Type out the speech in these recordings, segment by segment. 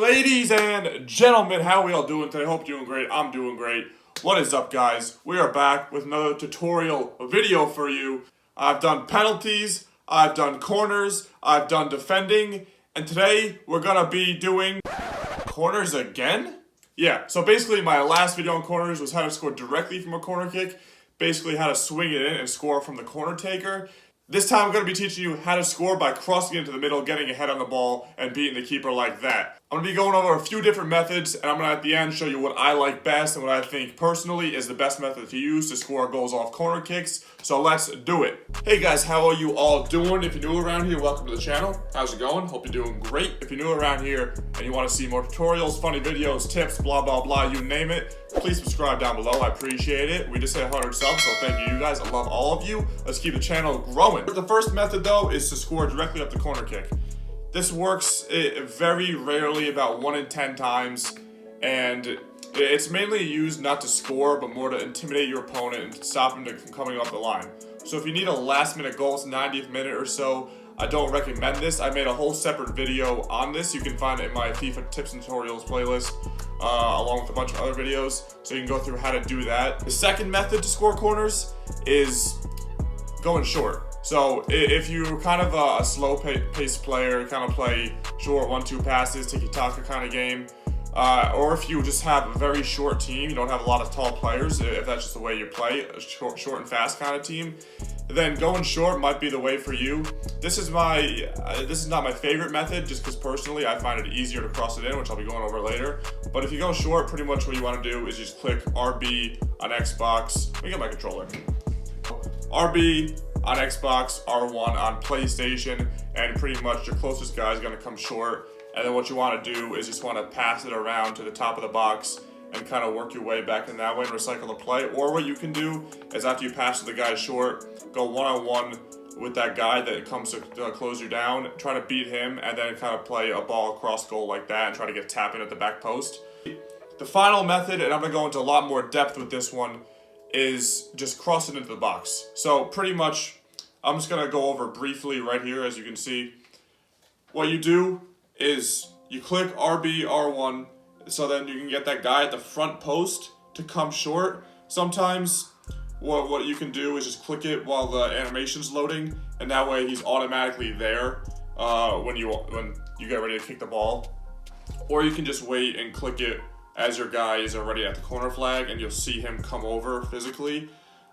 Ladies and gentlemen, how are we all doing today? Hope you're doing great. I'm doing great. What is up, guys? We are back with another tutorial video for you. I've done penalties, I've done corners, I've done defending, and today we're gonna be doing corners again? Yeah, so basically my last video on corners was how to score directly from a corner kick, basically how to swing it in and score from the corner taker. This time I'm going to be teaching you how to score by crossing into the middle, getting a head on the ball, and beating the keeper like that. I'm going to be going over a few different methods, and I'm going to at the end show you what I like best and what I think personally is the best method to use to score goals off corner kicks. So let's do it. Hey guys, how are you all doing? If you're new around here, welcome to the channel. How's it going? Hope you're doing great. If you're new around here and you want to see more tutorials, funny videos, tips, blah, blah, blah, you name it, please subscribe down below. I appreciate it. We just hit 100 subs, so thank you guys. I love all of you. Let's keep the channel growing. The first method, though, is to score directly up the corner kick. This works very rarely, about 1 in 10 times, and it's mainly used not to score, but more to intimidate your opponent and stop him from coming off the line. So if you need a last-minute goal, it's 90th minute or so, I don't recommend this. I made a whole separate video on this. You can find it in my FIFA tips and tutorials playlist, along with a bunch of other videos, so you can go through how to do that. The second method to score corners is going short. So if you're kind of a slow-paced player, kind of play short 1-2 passes, tiki-taka kind of game, or if you just have a very short team, you don't have a lot of tall players, if that's just the way you play, a short and fast kind of team, then going short might be the way for you. This is not my favorite method, just because personally I find it easier to cross it in, which I'll be going over later. But if you go short, pretty much what you want to do is just click RB on Xbox. Let me get my controller. RB on Xbox, R1 on PlayStation, and pretty much your closest guy is going to come short. And then what you want to do is just want to pass it around to the top of the box and kind of work your way back in that way and recycle the play. Or what you can do is after you pass the guy short, go one-on-one with that guy that comes to close you down, try to beat him, and then kind of play a ball across goal like that and try to get tapping at the back post. The final method, and I'm going to go into a lot more depth with this one, is just crossing into the box. So pretty much, I'm just going to go over briefly right here, as you can see. What you do is you click RB, R1, so then you can get that guy at the front post to come short. Sometimes what you can do is just click it while the animation's loading, and that way he's automatically there when you get ready to kick the ball. Or you can just wait and click it as your guy is already at the corner flag, and you'll see him come over physically.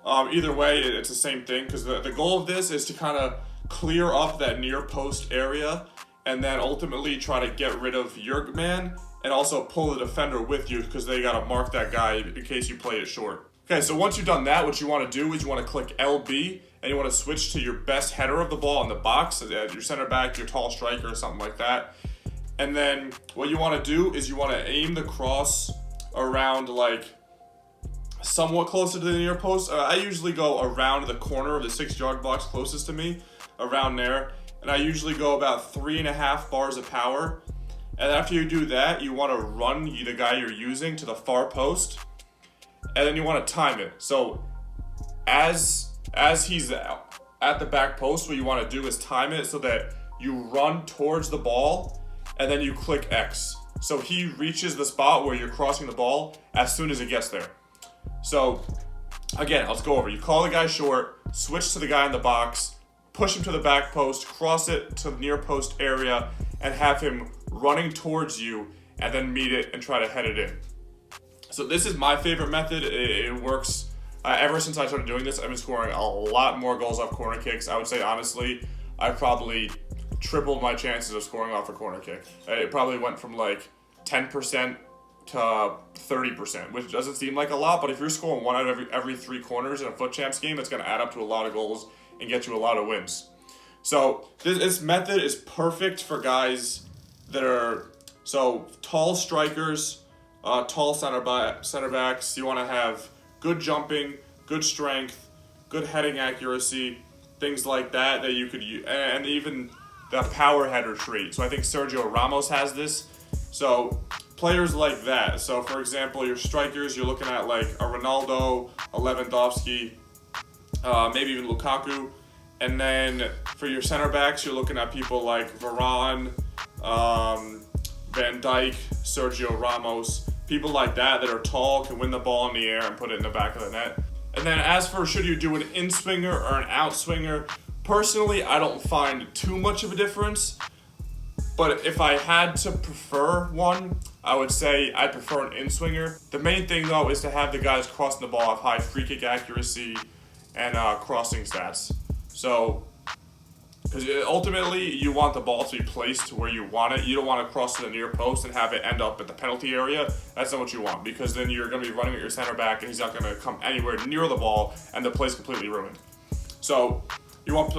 Either way, it's the same thing, because the goal of this is to kind of clear up that near post area and then ultimately try to get rid of your man and also pull the defender with you, because they got to mark that guy in case you play it short. Okay, so once you've done that, what you want to do is you want to click LB, and you want to switch to your best header of the ball in the box, your center back, your tall striker, or something like that. And then what you want to do is you want to aim the cross around like somewhat closer to the near post. I usually go around the corner of the 6-yard box closest to me, around there. And I usually go about 3.5 bars of power. And after you do that, you want to run the guy you're using to the far post. And then you want to time it. So as he's at the back post, what you want to do is time it so that you run towards the ball and then you click X. So he reaches the spot where you're crossing the ball as soon as it gets there. So again, let's go over. You call the guy short, switch to the guy in the box, push him to the back post, cross it to the near post area, and have him running towards you, and then meet it and try to head it in. So this is my favorite method. It works. Ever since I started doing this, I've been scoring a lot more goals off corner kicks. I would say, honestly, I probably tripled my chances of scoring off a corner kick. It probably went from like 10% to 30%, which doesn't seem like a lot, but if you're scoring 1 out of every 3 corners in a foot champs game, that's going to add up to a lot of goals and get you a lot of wins. So this method is perfect for guys that are tall strikers, tall center backs. You want to have good jumping, good strength, good heading accuracy, things like that you could use, and even the power header trait. So I think Sergio Ramos has this. So players like that. So for example, your strikers, you're looking at like a Ronaldo, a Lewandowski, maybe even Lukaku. And then for your center backs, you're looking at people like Varane, Van Van Dijk, Sergio Ramos, people like that are tall, can win the ball in the air and put it in the back of the net. And then as for should you do an in-swinger or an out-swinger, personally, I don't find too much of a difference. But if I had to prefer one, I would say I prefer an in-swinger. The main thing, though, is to have the guys crossing the ball have high free kick accuracy and crossing stats. So, because ultimately, you want the ball to be placed to where you want it. You don't want to cross to the near post and have it end up at the penalty area. That's not what you want, because then you're going to be running at your center back, and he's not going to come anywhere near the ball, and the play's completely ruined. So, you don't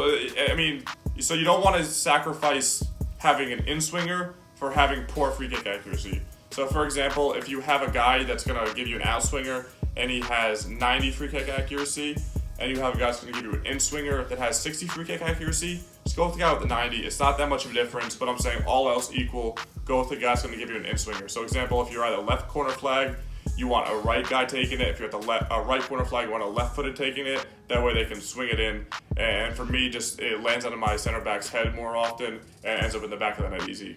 want to sacrifice having an in-swinger for having poor free kick accuracy. So for example, if you have a guy that's going to give you an out-swinger and he has 90 free kick accuracy, and you have a guy that's going to give you an in-swinger that has 60 free kick accuracy, just go with the guy with the 90. It's not that much of a difference, but I'm saying all else equal, go with the guy that's going to give you an in-swinger. So example, if you're at a left corner flag, you want a right guy taking it. If you're at the right corner flag, you want a left-footed taking it. That way they can swing it in. And for me, it lands on my center back's head more often and ends up in the back of the net easy.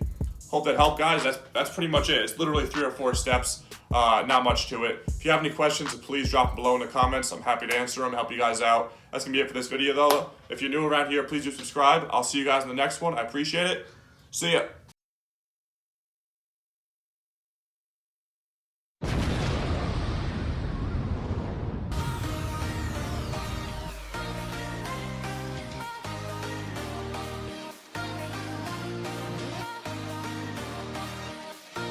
Hope that helped, guys. That's pretty much it. It's literally 3 or 4 steps. Not much to it. If you have any questions, please drop them below in the comments. I'm happy to answer them, help you guys out. That's going to be it for this video, though. If you're new around here, please do subscribe. I'll see you guys in the next one. I appreciate it. See ya.